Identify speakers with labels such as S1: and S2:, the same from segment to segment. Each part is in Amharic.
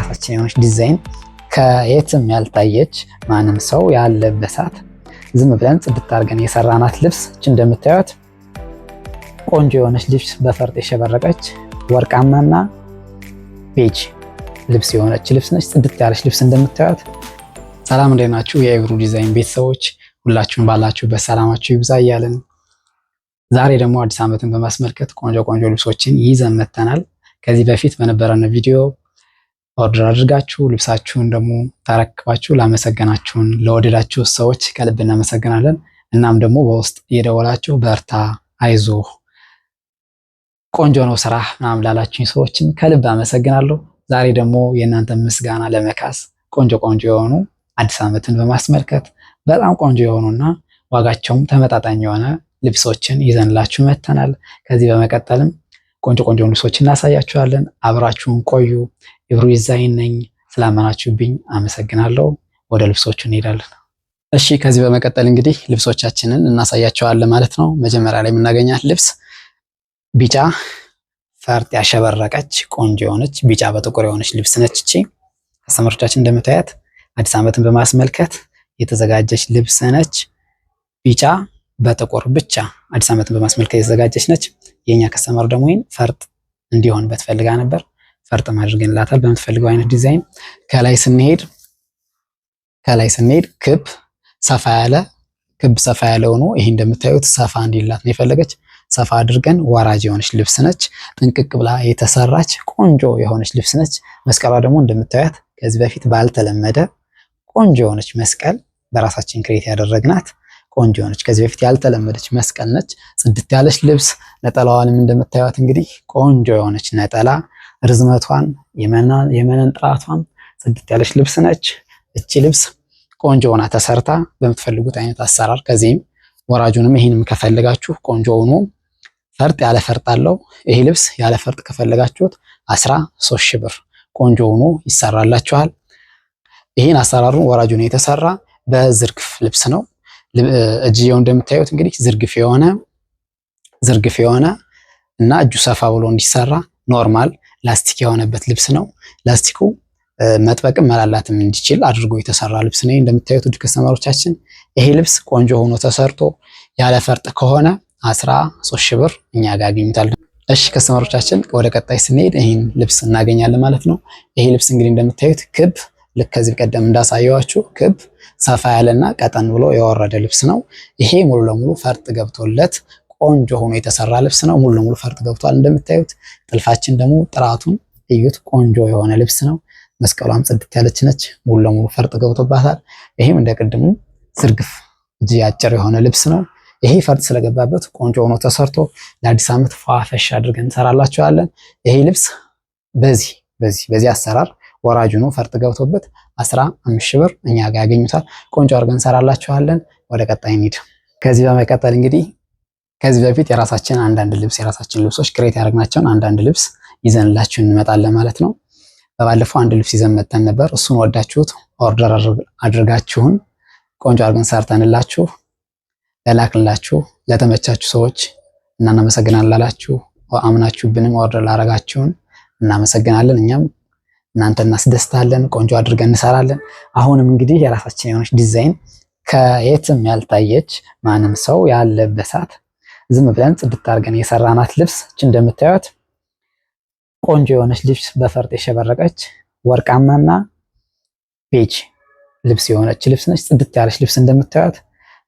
S1: የራሳችን የሆነች ዲዛይን ከየትም ያልታየች ማንም ሰው ያለበሳት ዝም ብለን ጽድት አድርገን የሰራናት ልብስ እንደምታዩት ቆንጆ የሆነች ልብስ በፈርጥ የሸበረቀች ወርቃማና ቤጅ ልብስ የሆነች ልብስ ነች። ጽድት ያለች ልብስ እንደምታዩት። ሰላም እንዴት ናችሁ? የኤቭሩ ዲዛይን ቤተሰቦች ሁላችሁም ባላችሁበት ሰላማችሁ ይብዛ እያልን ዛሬ ደግሞ አዲስ ዓመትን በማስመልከት ቆንጆ ቆንጆ ልብሶችን ይዘን መጥተናል። ከዚህ በፊት በነበረን ቪዲዮ ኦርደር አድርጋችሁ ልብሳችሁን ደግሞ ተረክባችሁ ላመሰገናችሁን ለወደዳችሁ ሰዎች ከልብ እናመሰግናለን። እናም ደግሞ በውስጥ እየደወላችሁ በርታ፣ አይዞህ፣ ቆንጆ ነው ስራ ምናምን ላላችሁኝ ሰዎችም ከልብ አመሰግናለሁ። ዛሬ ደግሞ የእናንተን ምስጋና ለመካስ ቆንጆ ቆንጆ የሆኑ አዲስ ዓመትን በማስመልከት በጣም ቆንጆ የሆኑና ዋጋቸውም ተመጣጣኝ የሆነ ልብሶችን ይዘንላችሁ መጥተናል። ከዚህ በመቀጠልም ቆንጆ ቆንጆ ልብሶችን እናሳያችኋለን። አብራችሁን ቆዩ። ኤቭሩ ዲዛይን ነኝ። ስላመናችሁብኝ አመሰግናለሁ። ወደ ልብሶቹ እንሄዳለን። እሺ፣ ከዚህ በመቀጠል እንግዲህ ልብሶቻችንን እናሳያችኋለን ማለት ነው። መጀመሪያ ላይ የምናገኛት ልብስ ቢጫ ፈርጥ ያሸበረቀች ቆንጆ የሆነች ቢጫ በጥቁር የሆነች ልብስ ነች። እቺ ከስተመሮቻችን እንደምታያት አዲስ ዓመትን በማስመልከት የተዘጋጀች ልብስ ነች። ቢጫ በጥቁር ብቻ አዲስ ዓመትን በማስመልከት የተዘጋጀች ነች። የኛ ከስተመር ደግሞ ይሄን ፈርጥ እንዲሆንበት ፈልጋ ነበር። ፈርጥ አድርገንላታል በምትፈልገው አይነት ዲዛይን። ከላይ ስንሄድ ክብ ሰፋ ያለ ሆኖ ይሄ እንደምታዩት ሰፋ እንዲላት ነው የፈለገች። ሰፋ አድርገን ወራጅ የሆነች ልብስ ነች። ጥንቅቅ ብላ የተሰራች ቆንጆ የሆነች ልብስ ነች። መስቀሏ ደግሞ እንደምታዩት ከዚህ በፊት ባልተለመደ ቆንጆ የሆነች መስቀል በራሳችን ክሬት ያደረግናት ቆንጆ የሆነች ከዚህ በፊት ያልተለመደች መስቀል ነች። ጽድት ያለች ልብስ። ነጠላዋንም እንደምታዩት እንግዲህ ቆንጆ የሆነች ነጠላ፣ ርዝመቷን የመነን ጥራቷን ጽድት ያለች ልብስ ነች። እቺ ልብስ ቆንጆ ሆና ተሰርታ በምትፈልጉት አይነት አሰራር ከዚህም ወራጁንም ይሄንም ከፈለጋችሁ ቆንጆ ሆኖ ፈርጥ ያለ ፈርጥ አለው። ይሄ ልብስ ያለ ፈርጥ ከፈለጋችሁት 13 ሺህ ብር ቆንጆ ሆኖ ይሰራላችኋል። ይሄን አሰራሩን ወራጁን የተሰራ በዝርግፍ ልብስ ነው። እጅየው እንደምታዩት እንግዲህ ዝርግፍ የሆነ እና እጁ ሰፋ ብሎ እንዲሰራ ኖርማል ላስቲክ የሆነበት ልብስ ነው። ላስቲኩ መጥበቅም መላላትም እንዲችል አድርጎ የተሰራ ልብስ ነው። እንደምታዩት ውድ ከስተመሮቻችን ይሄ ልብስ ቆንጆ ሆኖ ተሰርቶ ያለ ፈርጥ ከሆነ 13 ሺህ ብር እኛ ጋር አግኝታል። እሺ ከስተመሮቻችን ወደ ቀጣይ ስንሄድ ይሄን ልብስ እናገኛለን ማለት ነው። ይሄ ልብስ እንግዲህ እንደምታዩት ክብ ልክ ከዚህ ቀደም እንዳሳየዋችሁ ክብ ሰፋ ያለና ቀጠን ብሎ የወረደ ልብስ ነው። ይሄ ሙሉ ለሙሉ ፈርጥ ገብቶለት ቆንጆ ሆኖ የተሰራ ልብስ ነው። ሙሉ ለሙሉ ፈርጥ ገብቷል። እንደምታዩት ጥልፋችን ደግሞ ጥራቱን እዩት። ቆንጆ የሆነ ልብስ ነው። መስቀሏም ጽድት ያለች ነች። ሙሉ ለሙሉ ፈርጥ ገብቶባታል። ይሄም እንደ ቅድሙ ዝርግፍ እጅ አጭር የሆነ ልብስ ነው። ይሄ ፈርጥ ስለገባበት ቆንጆ ሆኖ ተሰርቶ ለአዲስ ዓመት ፏፈሽ አድርገን እንሰራላችኋለን። ይሄ ልብስ በዚህ አሰራር ወራጁ ነው ፈርጥ ገብቶበት 15 ሺህ ብር እኛ ጋር ያገኙታል። ቆንጆ አድርገን እንሰራላችኋለን። ወደ ቀጣይ እንሂድ። ከዚህ በመቀጠል እንግዲህ ከዚህ በፊት የራሳችን ልብሶች ክሬት ያደረግናቸውን አንዳንድ ልብስ ይዘንላችሁ እንመጣለን ማለት ነው። በባለፈው አንድ ልብስ ይዘን መጥተን ነበር። እሱን ወዳችሁት ኦርደር አድርጋችሁን ቆንጆ አድርገን ሰርተንላችሁ ለላክንላችሁ ለተመቻችሁ ሰዎች እናመሰግናለን ላላችሁ አምናችሁብንም ኦርደር ላረጋችሁን እናመሰግናለን። እኛም እናንተ እናስደስታለን። ቆንጆ አድርገን እንሰራለን። አሁንም እንግዲህ የራሳችን የሆነች ዲዛይን ከየትም ያልታየች ማንም ሰው ያለበሳት ዝም ብለን ጽድት አድርገን የሰራናት ልብስ እንደምታዩት ቆንጆ የሆነች ልብስ በፈርጥ የሸበረቀች ወርቃማና ቤጅ ልብስ የሆነች ልብስ ነች። ጽድት ያለች ልብስ እንደምታዩት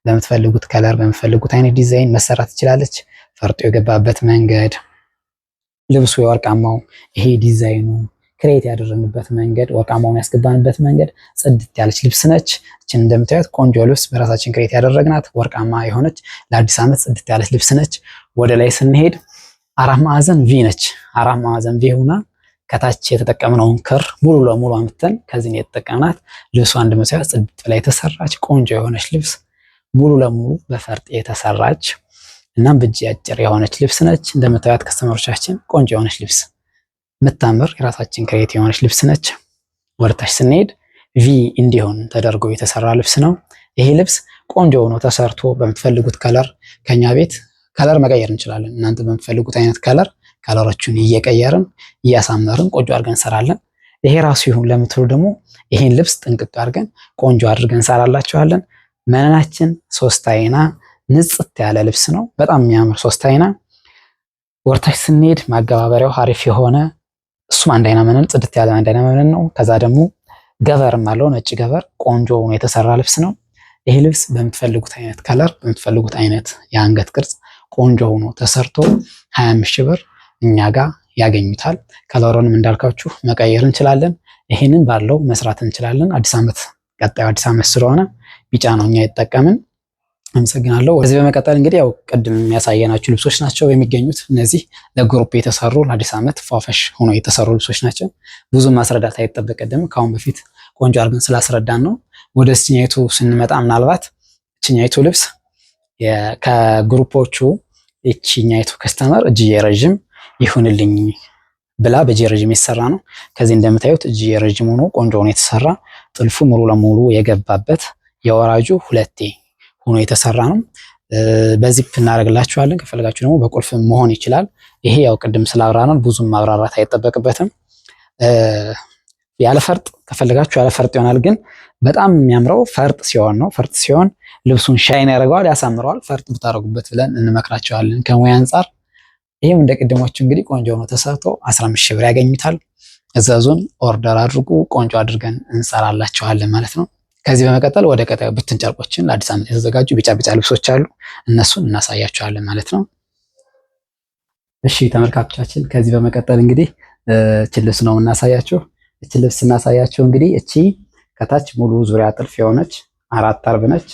S1: በምትፈልጉት ከለር በምትፈልጉት አይነት ዲዛይን መሰራት ትችላለች። ፈርጡ የገባበት መንገድ፣ ልብሱ የወርቃማው ይሄ ዲዛይኑ ክሬት ያደረግንበት መንገድ፣ ወርቃማውን ያስገባንበት መንገድ ጽድት ያለች ልብስ ነች። እችን እንደምታዩት ቆንጆ ልብስ በራሳችን ክሬት ያደረግናት ወርቃማ የሆነች ለአዲስ ዓመት ጽድት ያለች ልብስ ነች። ወደ ላይ ስንሄድ 4 ማዕዘን ቪ ነች። 4 ማዕዘን ቪ ሆና ከታች የተጠቀምነውን ክር ሙሉ ለሙሉ አምጥተን ከዚህ የተጠቀምናት ልብሷ እንደምታዩት ጽድት ላይ የተሰራች ቆንጆ የሆነች ልብስ ሙሉ ለሙሉ በፈርጥ የተሰራች እናም በእጅ አጭር የሆነች ልብስ ነች። እንደምታዩት ከስተመሮቻችን ቆንጆ የሆነች ልብስ የምታምር የራሳችን ክሬት የሆነች ልብስ ነች። ወደታች ስንሄድ ቪ እንዲሆን ተደርጎ የተሰራ ልብስ ነው። ይሄ ልብስ ቆንጆ ሆኖ ተሰርቶ በምትፈልጉት ከለር ከኛ ቤት ከለር መቀየር እንችላለን። እናንተ በምትፈልጉት አይነት ከለሮቹን እየቀየርን እያሳመርን ቆንጆ አድርገን እንሰራለን። ይሄ ራሱ ይሁን ለምትሉ ደግሞ ይሄን ልብስ ጥንቅቅ አድርገን ቆንጆ አድርገን እንሰራላችኋለን። መነናችን 3 አይና ንጽት ያለ ልብስ ነው። በጣም የሚያምር 3 አይና። ወርታች ስንሄድ ማገባበሪያው አሪፍ የሆነ እሱም አንድ አይና መነን፣ ጽድት ያለ አንድ አይና መነን ነው። ከዛ ደግሞ ገበርም አለው፣ ነጭ ገበር ቆንጆ ሆኖ የተሰራ ልብስ ነው። ይሄ ልብስ በምትፈልጉት አይነት ከለር፣ በምትፈልጉት አይነት የአንገት ቅርጽ ቆንጆ ሆኖ ተሰርቶ 25 ሺህ ብር እኛ ጋር ያገኙታል። ከለሩንም እንዳልካችሁ መቀየር እንችላለን። ይሄንን ባለው መስራት እንችላለን። አዲስ ዓመት ቀጣዩ አዲስ ዓመት ስለሆነ ቢጫ ነው እኛ የተጠቀምን። አመሰግናለሁ። ከዚህ በመቀጠል እንግዲህ ያው ቅድም የሚያሳየናችሁ ልብሶች ናቸው የሚገኙት። እነዚህ ለግሩፕ የተሰሩ ለአዲስ ዓመት ፏፈሽ ሆኖ የተሰሩ ልብሶች ናቸው። ብዙ ማስረዳት አይጠበቅብንም። ከአሁን በፊት ቆንጆ አድርገን ስላስረዳን ነው። ወደ እችኛይቱ ስንመጣ ምናልባት እችኛይቱ ልብስ ከግሩፖቹ እችኛይቱ ከስተመር እጅዬ ረዥም ይሁንልኝ ብላ በእጅዬ ረዥም የተሰራ ነው። ከዚህ እንደምታዩት እጅዬ ረዥም ሆኖ ቆንጆ ሆኖ የተሰራ ጥልፉ ሙሉ ለሙሉ የገባበት የወራጁ 2 ሆኖ የተሰራ ነው። በዚህ እናደርግላችኋለን። ከፈለጋችሁ ደግሞ በቁልፍ መሆን ይችላል። ይሄ ያው ቅድም ስላብራራን ብዙም ማብራራት አይጠበቅበትም። ያለ ፈርጥ ከፈለጋችሁ ያለ ፈርጥ ይሆናል። ግን በጣም የሚያምረው ፈርጥ ሲሆን ነው። ፈርጥ ሲሆን ልብሱን ሻይን ያደርገዋል፣ ያሳምረዋል። ፈርጥ ብታደርጉበት ብለን እንመክራቸዋለን ከሙያ አንጻር። ይህም እንደ ቅድሞቹ እንግዲህ ቆንጆ ሆኖ ተሰርቶ 15 ሺህ ብር ያገኙታል። እዘዙን፣ ኦርደር አድርጉ። ቆንጆ አድርገን እንሰራላችኋለን ማለት ነው። ከዚህ በመቀጠል ወደ ቀጣዩ ብትን ጨርቆችን ለአዲስ ዓመት የተዘጋጁ ቢጫ ቢጫ ልብሶች አሉ። እነሱን እናሳያችኋለን ማለት ነው። እሺ ተመልካቾቻችን፣ ከዚህ በመቀጠል እንግዲህ እቺ ልብስ ነው እናሳያችሁ። እቺ ልብስ እናሳያችሁ እንግዲህ እቺ ከታች ሙሉ ዙሪያ ጥልፍ የሆነች 4 አርብ ነች።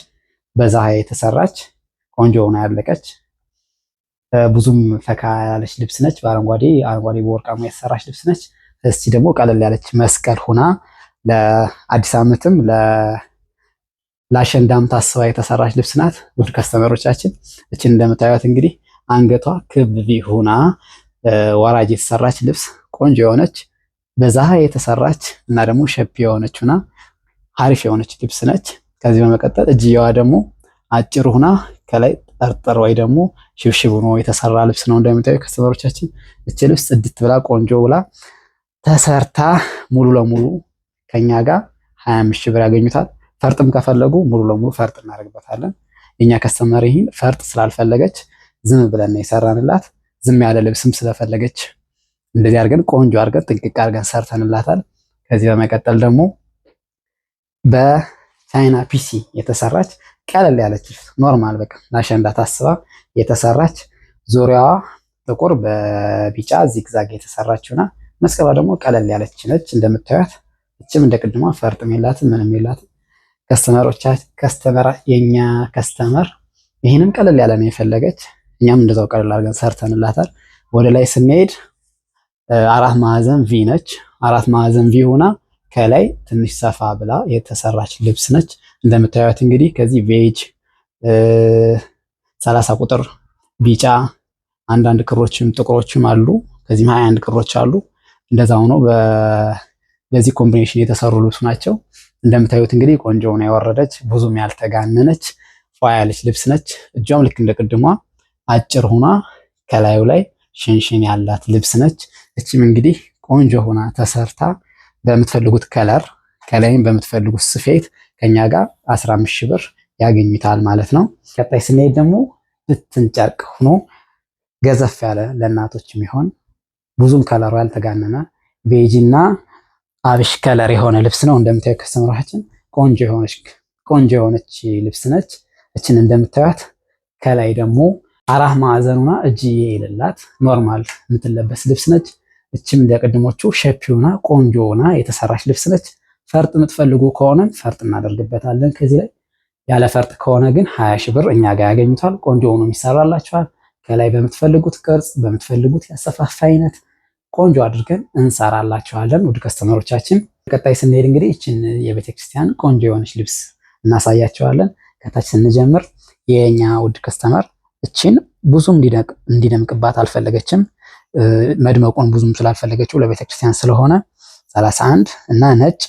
S1: በዛ የተሰራች ቆንጆ ሆና ያለቀች ብዙም ፈካ ያለች ልብስ ነች። በአረንጓዴ በወርቃማ የተሰራች ልብስ ነች። እስቲ ደግሞ ቀለል ያለች መስቀል ሆና ለአዲስ ዓመትም ለአሸንዳም ታስባ የተሰራች ልብስ ናት። ውድ ከስተመሮቻችን እችን እንደምታዩት እንግዲህ አንገቷ ክብ ሆና ወራጅ የተሰራች ልብስ ቆንጆ የሆነች በዛ የተሰራች እና ደግሞ ሸፒ የሆነች ሆና አሪፍ የሆነች ልብስ ነች። ከዚህ በመቀጠል እጅየዋ ደግሞ አጭር ሆና ከላይ ጠርጥር ወይ ደግሞ ሽብሽብ ሆኖ የተሰራ ልብስ ነው። እንደምታዩት ከስተመሮቻችን እች ልብስ ጽድት ብላ ቆንጆ ብላ ተሰርታ ሙሉ ለሙሉ ከኛ ጋር 25 ሺህ ብር ያገኙታል። ፈርጥም ከፈለጉ ሙሉ ለሙሉ ፈርጥ እናደርግበታለን። የኛ ከስተመር ይሄን ፈርጥ ስላልፈለገች ዝም ብለን ነው የሰራንላት። ዝም ያለ ልብስም ስለፈለገች እንደዚህ አድርገን ቆንጆ አድርገን ጥንቅቅ አድርገን ሰርተንላታል። ከዚህ በመቀጠል ደግሞ በቻይና ፒሲ የተሰራች ቀለል ያለች ኖርማል በቃ ለአሸንዳ ታስባ የተሰራች ዙሪያዋ ጥቁር በቢጫ ዚግዛግ የተሰራችውና መስቀሏ ደግሞ ቀለል ያለች ነች እንደምታዩት። እችም እንደ ቅድሟ ፈርጥም የላትም ምንም የላትም። የኛ ከስተመር ይህንም ቀለል ያለ ነው የፈለገች። እኛም እንደዛው ቀለል አድርገን ሰርተንላታል። ወደ ላይ ስንሄድ 4 ማዕዘን ቪ ነች። 4 ማዕዘን ቪ ሆና ከላይ ትንሽ ሰፋ ብላ የተሰራች ልብስ ነች። እንደምታዩት እንግዲህ ከዚህ ቬጅ 30 ቁጥር ቢጫ አንዳንድ ክሮችም ጥቁሮችም አሉ። ከዚህም 21 ክሮች አሉ። እንደዛ ሆኖ በዚህ ኮምቢኔሽን የተሰሩ ልብስ ናቸው። እንደምታዩት እንግዲህ ቆንጆ ሆና ያወረደች ብዙም ያልተጋነነች ፏ ያለች ልብስ ነች። እጇም ልክ እንደቅድሟ አጭር ሆና ከላዩ ላይ ሽንሽን ያላት ልብስ ነች። እቺም እንግዲህ ቆንጆ ሆና ተሰርታ በምትፈልጉት ከለር ከላይም በምትፈልጉት ስፌት ከኛ ጋር 15 ሺህ ብር ያገኙታል ማለት ነው። ቀጣይ ስንሄድ ደግሞ ብትን ጨርቅ ሆኖ ገዘፍ ያለ ለእናቶች የሚሆን ብዙም ከለሩ ያልተጋነነ ቤጂና አብሽ ከለር የሆነ ልብስ ነው። እንደምታዩት ከስተመራችን ቆንጆ የሆነች ልብስ ነች። እችን እንደምታዩት ከላይ ደግሞ 4 ማዕዘኑና እጅዬ የሌላት ኖርማል የምትለበስ ልብስ ነች። እችም እንደቀድሞቹ ሸፒ ሆና ቆንጆ ሆና የተሰራች ልብስ ነች። ፈርጥ የምትፈልጉ ከሆነ ፈርጥ እናደርግበታለን። ከዚህ ላይ ያለ ፈርጥ ከሆነ ግን 20 ሺህ ብር እኛ ጋር ያገኙታል። ቆንጆ ሆኖ የሚሰራላችኋል። ከላይ በምትፈልጉት ቅርጽ በምትፈልጉት ያሰፋፋ አይነት ቆንጆ አድርገን እንሰራላችኋለን ውድ ከስተመሮቻችን። ቀጣይ ስንሄድ እንግዲህ እችን የቤተክርስቲያን ቆንጆ የሆነች ልብስ እናሳያቸዋለን። ከታች ስንጀምር የኛ ውድ ከስተመር እችን ብዙም እንዲደምቅባት አልፈለገችም። መድመቁን ብዙም ስላልፈለገችው ለቤተክርስቲያን ስለሆነ 31 እና ነጭ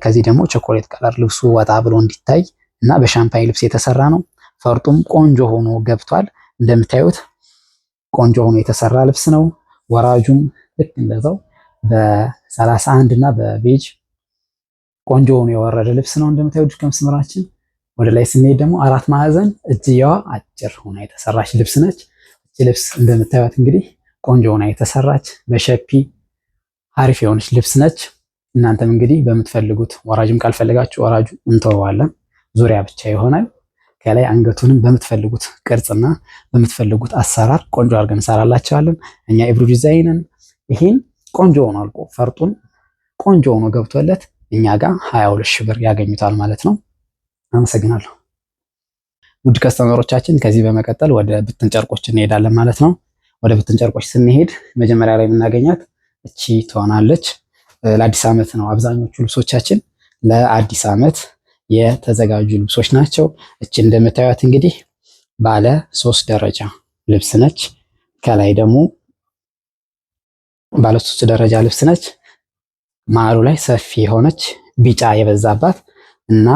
S1: ከዚህ ደግሞ ቾኮሌት ከለር ልብሱ ወጣ ብሎ እንዲታይ እና በሻምፓኝ ልብስ የተሰራ ነው። ፈርጡም ቆንጆ ሆኖ ገብቷል። እንደምታዩት ቆንጆ ሆኖ የተሰራ ልብስ ነው። ወራጁም ልክ እንደዛው በ31 እና በቤጅ ቆንጆ ሆኖ የወረደ ልብስ ነው እንደምታዩት ከመስመራችን። ወደ ላይ ስንሄድ ደግሞ 4 ማዕዘን እጅየዋ አጭር ሆና የተሰራች ልብስ ነች። እቺ ልብስ እንደምታዩት እንግዲህ ቆንጆ ሆና የተሰራች በሸፒ አሪፍ የሆነች ልብስ ነች። እናንተም እንግዲህ በምትፈልጉት ወራጅም ካልፈለጋችሁ ወራጁ እንተዋለን፣ ዙሪያ ብቻ ይሆናል። ከላይ አንገቱንም በምትፈልጉት ቅርጽና በምትፈልጉት አሰራር ቆንጆ አድርገን እንሰራላችኋለን። እኛ ኤብሩ ዲዛይንን ይሄን ቆንጆ ሆኖ አልቆ ፈርጡን ቆንጆ ሆኖ ገብቶለት እኛ ጋር 22 ሺህ ብር ያገኙታል ማለት ነው። አመሰግናለሁ ውድ ከስተመሮቻችን። ከዚህ በመቀጠል ወደ ብትን ጨርቆች እንሄዳለን ማለት ነው። ወደ ብትን ጨርቆች ስንሄድ መጀመሪያ ላይ የምናገኛት እቺ ትሆናለች። ለአዲስ ዓመት ነው አብዛኞቹ ልብሶቻችን ለአዲስ ዓመት የተዘጋጁ ልብሶች ናቸው። እቺ እንደምታዩት እንግዲህ ባለ 3 ደረጃ ልብስ ነች። ከላይ ደግሞ ባለ 3 ደረጃ ልብስ ነች። መሀሉ ላይ ሰፊ የሆነች ቢጫ የበዛባት እና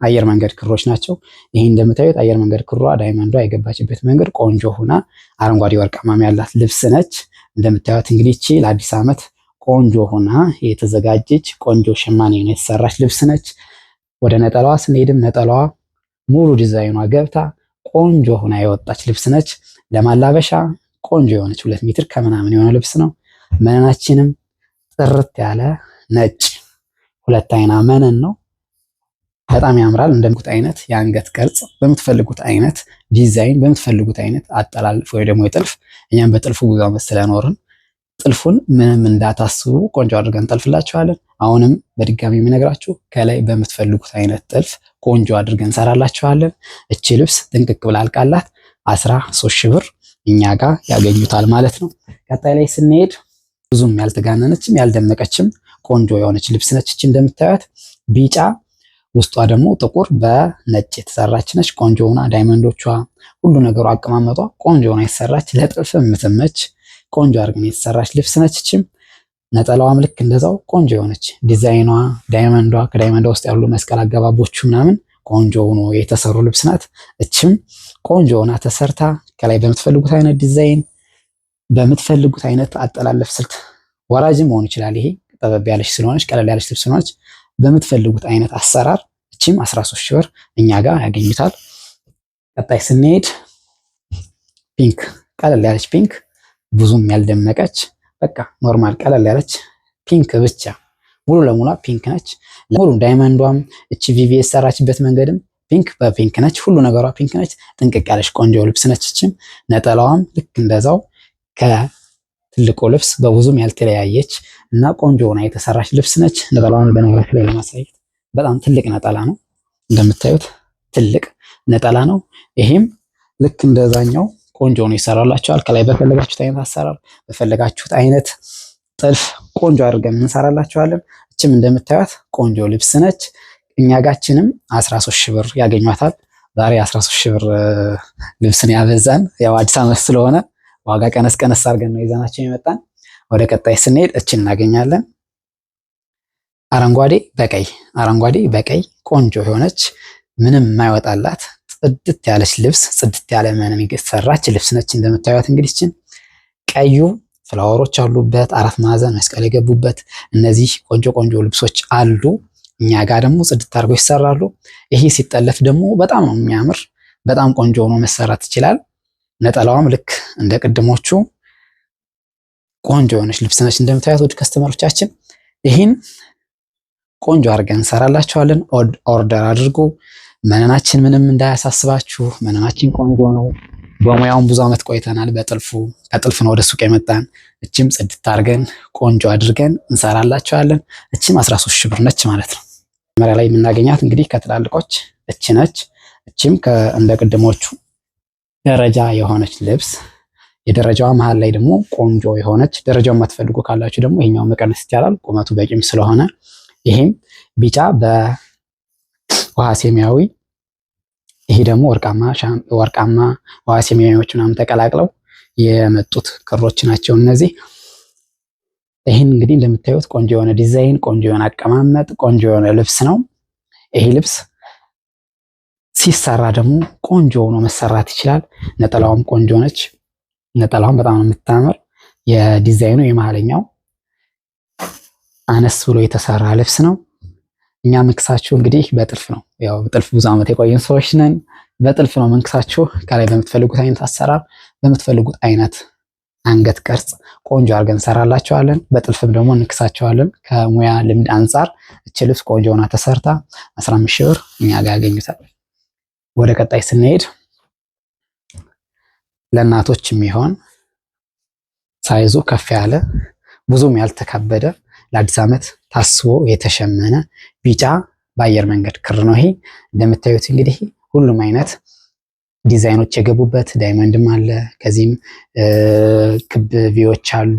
S1: አየር መንገድ ክሮች ናቸው። ይሄ እንደምታዩት አየር መንገድ ክሯ ዳይመንዷ የገባችበት መንገድ ቆንጆ ሆና አረንጓዴ ወርቃማም ያላት ልብስ ነች። እንደምታዩት እንግዲህ እቺ ለአዲስ ዓመት ቆንጆ ሆና የተዘጋጀች ቆንጆ ሸማኔ ነው የተሰራች ልብስ ነች። ወደ ነጠላዋ ስንሄድም ነጠላዋ ሙሉ ዲዛይኗ ገብታ ቆንጆ ሆና የወጣች ልብስ ነች። ለማላበሻ ቆንጆ የሆነች 2 ሜትር ከምናምን የሆነ ልብስ ነው። መነናችንም ጥርት ያለ ነጭ 2 አይና መነን ነው። በጣም ያምራል። እንደምትፈልጉት አይነት የአንገት ቅርጽ በምትፈልጉት አይነት ዲዛይን በምትፈልጉት አይነት አጠላልፍ ወይ ደግሞ የጥልፍ እኛም በጥልፉ ጉዞ ስለኖርን ጥልፉን ምንም እንዳታስቡ ቆንጆ አድርገን እንጠልፍላችኋለን። አሁንም በድጋሚ የሚነግራችሁ ከላይ በምትፈልጉት አይነት ጥልፍ ቆንጆ አድርገን እንሰራላችኋለን። እቺ ልብስ ጥንቅቅ ብላ አልቃላት 13 ሺህ ብር እኛ ጋር ያገኙታል ማለት ነው። ቀጣይ ላይ ስንሄድ ብዙም ያልተጋነነችም ያልደመቀችም ቆንጆ የሆነች ልብስ ነች። እቺ እንደምታዩት ቢጫ ውስጧ ደግሞ ጥቁር በነጭ የተሰራች ነች። ቆንጆ ሆና ዳይመንዶቿ ሁሉ ነገሩ አቀማመጧ ቆንጆ ሆና የተሰራች ለጥልፍ የምትመች ቆንጆ አድርገን የተሰራች ልብስ ነች። እቺም ነጠላዋም ልክ እንደዛው ቆንጆ የሆነች ዲዛይኗ ዳይመንዷ ከዳይመንዷ ውስጥ ያሉ መስቀል አገባቦቹ ምናምን ቆንጆ ሆኖ የተሰሩ ልብስ ናት። እቺም ቆንጆ ሆና ተሰርታ ከላይ በምትፈልጉት አይነት ዲዛይን በምትፈልጉት አይነት አጠላለፍ ስልት ወራጅም መሆን ይችላል። ይሄ ጠበብ ያለች ስለሆነች ቀለል ያለች ልብስ ስለሆነች በምትፈልጉት አይነት አሰራር እቺም 13 ሺህ ብር እኛ ጋር ያገኙታል። ቀጣይ ስንሄድ ፒንክ ቀለል ያለች ፒንክ ብዙም ያልደመቀች በቃ ኖርማል ቀለል ያለች ፒንክ ብቻ ሙሉ ለሙሉ ፒንክ ነች። ሙሉ ዳይመንዷም እቺ ቪቪ የሰራችበት መንገድም ፒንክ በፒንክ ነች። ሁሉ ነገሯ ፒንክ ነች። ጥንቅቅ ያለች ቆንጆ ልብስ ነች። እቺም ነጠላዋም ልክ እንደዛው ከትልቁ ልብስ በብዙም ያልተለያየች እና ቆንጆ ሆና የተሰራች ልብስ ነች። ነጠላዋን በነገራችን ላይ ለማሳየት በጣም ትልቅ ነጠላ ነው። እንደምታዩት ትልቅ ነጠላ ነው። ይሄም ልክ እንደዛኛው ቆንጆ ነው ይሰራላችኋል። ከላይ በፈለጋችሁት አይነት አሰራር በፈለጋችሁት አይነት ጥልፍ ቆንጆ አድርገን እንሰራላችኋለን። እችም እንደምታዩት ቆንጆ ልብስ ነች። እኛ ጋችንም 13 ሺህ ብር ያገኟታል። ዛሬ 13 ሺህ ብር ልብስን ያበዛን ያው አዲስ ዓመት ስለሆነ ዋጋ ቀነስ ቀነስ አድርገን ነው ይዘናቸው የመጣን። ወደ ቀጣይ ስንሄድ እችን እናገኛለን። አረንጓዴ በቀይ ቆንጆ የሆነች ምንም የማይወጣላት ጽድት ያለች ልብስ ጽድት ያለ መነን የተሰራች ልብስ ነች። እንደምታዩት እንግዲህ እችን ቀዩ ፍላወሮች አሉበት፣ 4 ማዕዘን መስቀል የገቡበት እነዚህ ቆንጆ ቆንጆ ልብሶች አሉ። እኛ ጋር ደግሞ ጽድት አድርገው ይሰራሉ። ይሄ ሲጠለፍ ደግሞ በጣም ነው የሚያምር፣ በጣም ቆንጆ ሆኖ መሰራት ይችላል። ነጠላዋም ልክ እንደ ቅድሞቹ ቆንጆ የሆነች ልብስ ነች። እንደምታዩት ውድ ከስተመሮቻችን ይህን ቆንጆ አድርገን እንሰራላችኋለን። ኦርደር አድርጉ። መነናችን ምንም እንዳያሳስባችሁ፣ መነናችን ቆንጆ ነው። በሙያውን ብዙ ዓመት ቆይተናል። ከጥልፍ ነው ወደ ሱቅ የመጣን። እችም ጽድት አድርገን ቆንጆ አድርገን እንሰራላችኋለን። እችም 13 ሺህ ብር ነች ማለት ነው። መጀመሪያ ላይ የምናገኛት እንግዲህ ከትላልቆች እች ነች። እችም እንደ ቅድሞቹ ደረጃ የሆነች ልብስ፣ የደረጃዋ መሀል ላይ ደግሞ ቆንጆ የሆነች ደረጃውን የማትፈልጉ ካላችሁ ደግሞ ይሄኛው መቀነስ ይቻላል፣ ቁመቱ በቂም ስለሆነ። ይሄም ቢጫ በውሃ ሰማያዊ፣ ይሄ ደግሞ ወርቃማ ውሃ ሰማያዊዎች ምናምን ተቀላቅለው የመጡት ክሮች ናቸው እነዚህ። ይህን እንግዲህ እንደምታዩት ቆንጆ የሆነ ዲዛይን፣ ቆንጆ የሆነ አቀማመጥ፣ ቆንጆ የሆነ ልብስ ነው። ይሄ ልብስ ሲሰራ ደግሞ ቆንጆ ሆኖ መሰራት ይችላል። ነጠላዋም ቆንጆ ነች። ነጠላዋም በጣም ነው የምታምር። የዲዛይኑ የመሀለኛው አነስ ብሎ የተሰራ ልብስ ነው። እኛ መንክሳችሁ እንግዲህ በጥልፍ ነው። ያው በጥልፍ ብዙ ዓመት የቆየን ሰዎች ነን። በጥልፍ ነው መንክሳችሁ ከላይ በምትፈልጉት አይነት አሰራር በምትፈልጉት አይነት አንገት ቅርጽ ቆንጆ አድርገን እንሰራላችኋለን። በጥልፍም ደግሞ እንክሳቸዋለን። ከሙያ ልምድ አንጻር እች ልብስ ቆንጆ ሆና ተሰርታ 15 ሺህ ብር እኛ ጋር ያገኙታል። ወደ ቀጣይ ስንሄድ ለእናቶች የሚሆን ሳይዙ ከፍ ያለ ብዙም ያልተካበደ ለአዲስ ዓመት ታስቦ የተሸመነ ቢጫ በአየር መንገድ ክር ነው። ይሄ እንደምታዩት እንግዲህ ሁሉም አይነት ዲዛይኖች የገቡበት ዳይመንድም አለ። ከዚህም ክብ ቪዎች አሉ።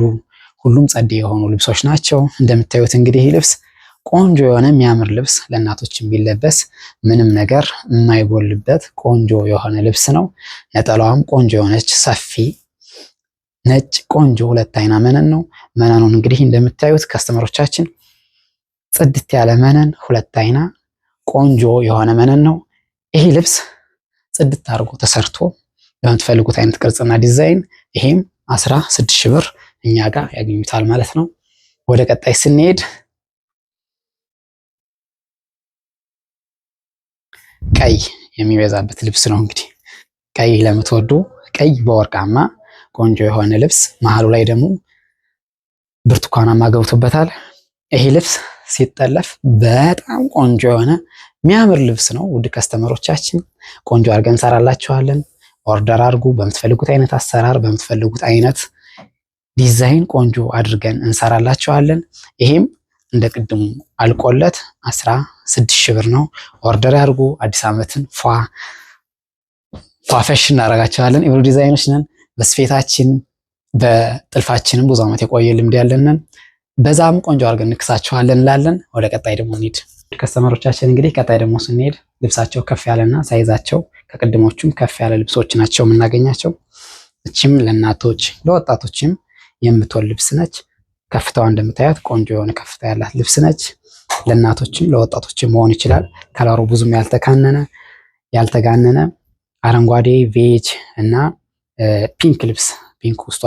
S1: ሁሉም ጸዴ የሆኑ ልብሶች ናቸው። እንደምታዩት እንግዲህ ይህ ልብስ ቆንጆ የሆነ የሚያምር ልብስ ለእናቶች ቢለበስ ምንም ነገር የማይጎልበት ቆንጆ የሆነ ልብስ ነው። ነጠላዋም ቆንጆ የሆነች ሰፊ ነጭ ቆንጆ ሁለት አይና መነን ነው። መነኑን እንግዲህ እንደምታዩት ከስተመሮቻችን ጽድት ያለ መነን ሁለት አይና ቆንጆ የሆነ መነን ነው። ይሄ ልብስ ጽድት አድርጎ ተሰርቶ በምትፈልጉት አይነት ቅርጽና ዲዛይን ይሄም 16 ሺህ ብር እኛ ጋር ያገኙታል ማለት ነው። ወደ ቀጣይ ስንሄድ ቀይ የሚበዛበት ልብስ ነው። እንግዲህ ቀይ ለምትወዱ ቀይ በወርቃማ ቆንጆ የሆነ ልብስ መሀሉ ላይ ደግሞ ብርቱካናማ ገብቶበታል። ይሄ ልብስ ሲጠለፍ በጣም ቆንጆ የሆነ የሚያምር ልብስ ነው። ውድ ከስተመሮቻችን ቆንጆ አድርገን እንሰራላችኋለን። ኦርደር አድርጉ። በምትፈልጉት አይነት አሰራር በምትፈልጉት አይነት ዲዛይን ቆንጆ አድርገን እንሰራላችኋለን። ይሄም እንደ ቅድሙ አልቆለት 16 ሺህ ብር ነው። ኦርደር አድርጉ። አዲስ ዓመትን ፏፈሽ እናደርጋችኋለን። ኢብሮ ዲዛይኖች ነን። በስፌታችን በጥልፋችንም ብዙ ዓመት የቆየ ልምድ ያለንን በዛም ቆንጆ አድርገን እንክሳችኋለን እንላለን። ወደ ቀጣይ ደግሞ እንሂድ። ከስተመሮቻችን እንግዲህ ቀጣይ ደግሞ ስንሄድ ልብሳቸው ከፍ ያለና ሳይዛቸው ከቅድሞቹም ከፍ ያለ ልብሶች ናቸው የምናገኛቸው። እቺም ለእናቶች ለወጣቶችም የምትሆን ልብስ ነች። ከፍታዋ እንደምታያት ቆንጆ የሆነ ከፍታ ያላት ልብስ ነች። ለእናቶችም ለወጣቶችም መሆን ይችላል። ከለሩ ብዙም ያልተጋነነ አረንጓዴ፣ ቬጅ እና ፒንክ ልብስ ፒንክ ውስጧ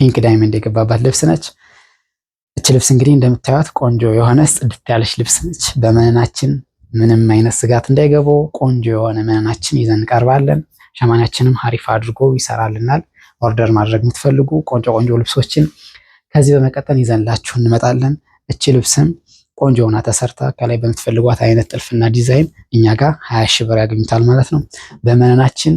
S1: ፒንክ ዳይመንድ የገባባት ልብስ ነች። እች ልብስ እንግዲህ እንደምታዩት ቆንጆ የሆነ ጽድት ያለች ልብስ ነች። በመነናችን ምንም አይነት ስጋት እንዳይገባው ቆንጆ የሆነ መነናችን ይዘን እንቀርባለን። ሸማኔያችንም አሪፍ አድርጎ ይሰራልናል። ኦርደር ማድረግ የምትፈልጉ ቆንጆ ልብሶችን ከዚህ በመቀጠል ይዘንላችሁ እንመጣለን። እች ልብስም ቆንጆ ሆና ተሰርታ ከላይ በምትፈልጓት አይነት ጥልፍና ዲዛይን እኛ ጋር 20 ሺህ ብር ያገኙታል ማለት ነው። በመነናችን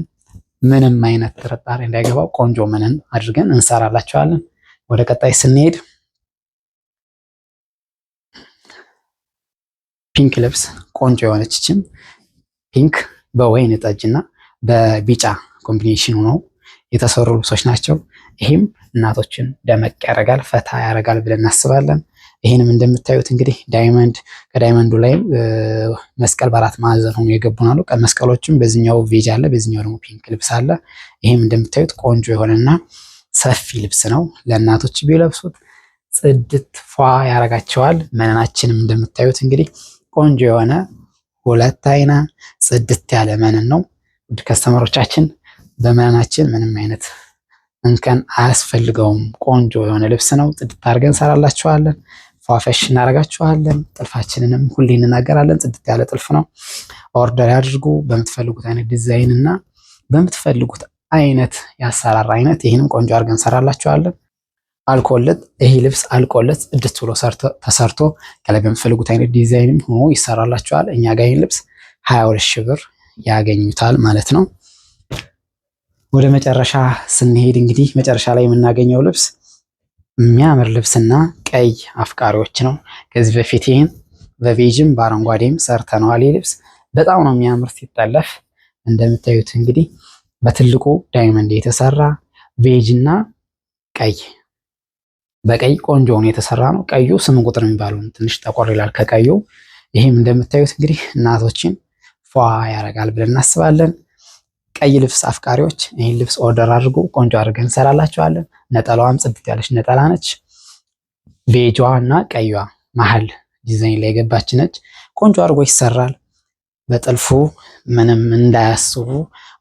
S1: ምንም አይነት ጥርጣሬ እንዳይገባው ቆንጆ መነን አድርገን እንሰራላችኋለን። ወደ ቀጣይ ስንሄድ ፒንክ ልብስ ቆንጆ የሆነችም ፒንክ በወይን ጠጅና በቢጫ ኮምቢኔሽን ሆነው የተሰሩ ልብሶች ናቸው። ይህም እናቶችን ደመቅ ያደርጋል፣ ፈታ ያደርጋል ብለን እናስባለን። ይህንም እንደምታዩት እንግዲህ ዳይመንድ ከዳይመንዱ ላይም መስቀል በአራት ማዕዘን ሆኖ የገቡናሉ። መስቀሎችም በዚህኛው ቬጅ አለ፣ በዚህኛው ደግሞ ፒንክ ልብስ አለ። ይህም እንደምታዩት ቆንጆ የሆነና ሰፊ ልብስ ነው። ለእናቶች ቢለብሱት ጽድት ፏ ያደርጋቸዋል። መነናችንም እንደምታዩት እንግዲህ ቆንጆ የሆነ ሁለት አይና ጽድት ያለ መነን ነው። ውድ ከስተመሮቻችን በመነናችን ምንም አይነት እንከን አያስፈልገውም። ቆንጆ የሆነ ልብስ ነው። ጽድት አድርገን እንሰራላችኋለን። ፏፈሽ እናደርጋችኋለን። ጥልፋችንንም ሁሌ እንናገራለን፣ ጽድት ያለ ጥልፍ ነው። ኦርደር ያድርጉ በምትፈልጉት አይነት ዲዛይን እና በምትፈልጉት አይነት የአሰራር አይነት ይህንም ቆንጆ አድርገን እንሰራላችኋለን። አልቆለት ይሄ ልብስ አልቆለት ጽድት ብሎ ተሰርቶ ከላይ በምትፈልጉት አይነት ዲዛይንም ሆኖ ይሰራላችኋል። እኛ ጋር ይህን ልብስ 22 ሺህ ብር ያገኙታል ማለት ነው። ወደ መጨረሻ ስንሄድ እንግዲህ መጨረሻ ላይ የምናገኘው ልብስ የሚያምር ልብስና ቀይ አፍቃሪዎች ነው። ከዚህ በፊት ይህን በቬጅም በአረንጓዴም ሰርተነዋል። ይህ ልብስ በጣም ነው የሚያምር ሲጠለፍ። እንደምታዩት እንግዲህ በትልቁ ዳይመንድ የተሰራ ቬጅ እና ቀይ በቀይ ቆንጆ ሆኖ የተሰራ ነው። ቀዩ 8 ቁጥር የሚባለው ትንሽ ጠቆር ይላል ከቀዩ። ይህም እንደምታዩት እንግዲህ እናቶችን ፏ ያደርጋል ብለን እናስባለን። ቀይ ልብስ አፍቃሪዎች ይህን ልብስ ኦርደር አድርጎ ቆንጆ አድርገን እንሰራላችኋለን። ነጠላዋም ጽድት ያለች ነጠላ ነች። ቬጇ እና ቀዩዋ መሀል ዲዛይን ላይ የገባች ነች። ቆንጆ አድርጎ ይሰራል። በጥልፉ ምንም እንዳያስቡ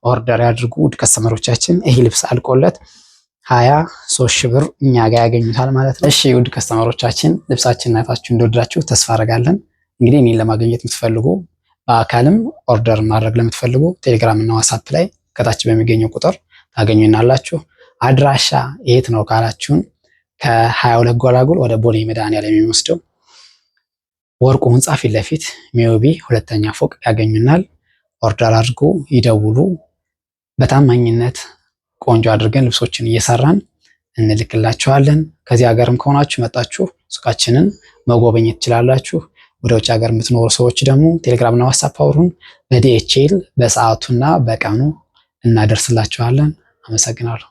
S1: ኦርደር ያድርጉ ውድ ከስተመሮቻችን። ይህ ልብስ አልቆለት 23 ሺህ ብር እኛ ጋር ያገኙታል ማለት ነው። እሺ ውድ ከስተመሮቻችን ልብሳችንን አይታችሁ እንደወደዳችሁ ተስፋ አደርጋለን። እንግዲህ እኔን ለማግኘት የምትፈልጉ በአካልም ኦርደር ማድረግ ለምትፈልጉ ቴሌግራም እና ዋትስአፕ ላይ ከታች በሚገኘው ቁጥር ታገኙናላችሁ። አድራሻ የት ነው ካላችሁን ከ22 ጎላጉል ወደ ቦሌ መድኃኒዓለም የሚወስደው ወርቁ ህንጻ ፊት ለፊት ሜዮቢ ሁለተኛ ፎቅ ያገኙናል። ኦርደር አድርጎ ይደውሉ። በታማኝነት ቆንጆ አድርገን ልብሶችን እየሰራን እንልክላችኋለን። ከዚህ ሀገርም ከሆናችሁ መጣችሁ ሱቃችንን መጎብኘት ትችላላችሁ። ወደ ውጭ ሀገር የምትኖሩ ሰዎች ደግሞ ቴሌግራም እና ዋትስአፕ አውሩን። በዲኤችኤል በሰዓቱና በቀኑ እናደርስላችኋለን። አመሰግናለሁ።